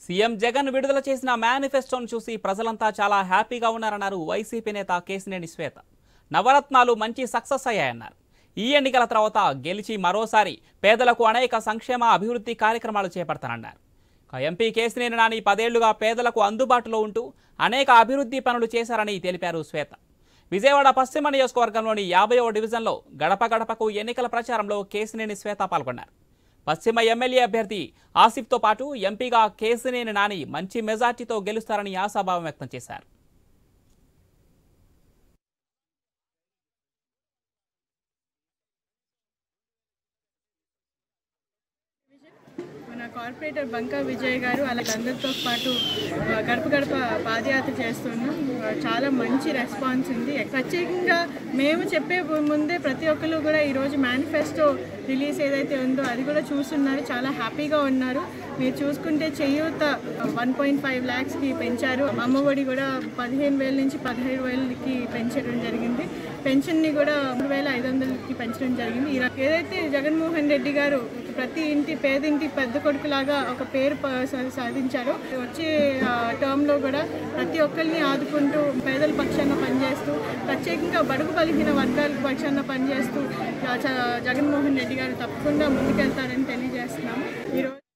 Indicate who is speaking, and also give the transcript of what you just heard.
Speaker 1: CM Jagan విడుదల చేసిన మేనిఫెస్టోను చూసి ప్రజలంతా చాలా హ్యాపీగా ఉన్నారన్నారు వైసీపీ నేత కేశినేని శ్వేత. నవరత్నాలు మంచి సక్సెస్ అయ్యాయన్నారు. ఈ ఎన్నికల తర్వాత గెలిచి మరోసారి పేదలకు అనేక సంక్షేమ అభివృద్ధి కార్యక్రమాలు చేపడతానన్నారు. ఎంపీ కేశినేని నాని 10 ఏళ్లుగా పేదలకు అందుబాటులో ఉంటూ అనేక అభివృద్ధి పనులు చేశారని తెలిపారు శ్వేత. విజయవాడ పశ్చిమ నియోజకవర్గంలోని 50వ డివిజన్లో గడప గడపకు ఎన్నికల ప్రచారంలో కేశినేని శ్వేత పాల్గొన్నారు. పశ్చిమ ఎమ్మెల్యే అభ్యర్థి ఆసిఫ్తో పాటు ఎంపీగా కేశినేని నాని మంచి మెజార్టీతో గెలుస్తారని ఆశాభావం వ్యక్తం చేశారు.
Speaker 2: మన కార్పొరేటర్ బంకా విజయ్ గారు అందరితో పాటు గడప గడప పాదయాత్ర చేస్తున్నాం. చాలా మంచి రెస్పాన్స్ ఉంది. ప్రత్యేకంగా మేము చెప్పే ముందే ప్రతి ఒక్కరు కూడా ఈరోజు మేనిఫెస్టో రిలీజ్ ఏదైతే ఉందో అది కూడా చూస్తున్నారు. చాలా హ్యాపీగా ఉన్నారు. మీరు చూసుకుంటే చేయూత 1.5 lakhsకి పెంచారు. అమ్మఒడి కూడా 15,000 నుంచి 17,000కి పెంచడం జరిగింది. పెన్షన్ని కూడా 3,500కి పెంచడం జరిగింది. ఏదైతే జగన్మోహన్ రెడ్డి గారు ప్రతి ఇంటి పేదింటి పెద్ద కొడుకులాగా ఒక పేరు సాధించారు. వచ్చే టర్మ్లో కూడా ప్రతి ఒక్కరిని ఆదుకుంటూ పేదల పక్షాన పనిచేస్తూ ప్రత్యేకంగా బడుగు బలిహీన వర్గాల పక్షాన పనిచేస్తూ జగన్మోహన్ రెడ్డి గారు తప్పకుండా ముందుకెళ్తారని తెలియజేస్తున్నాము. ఈరోజు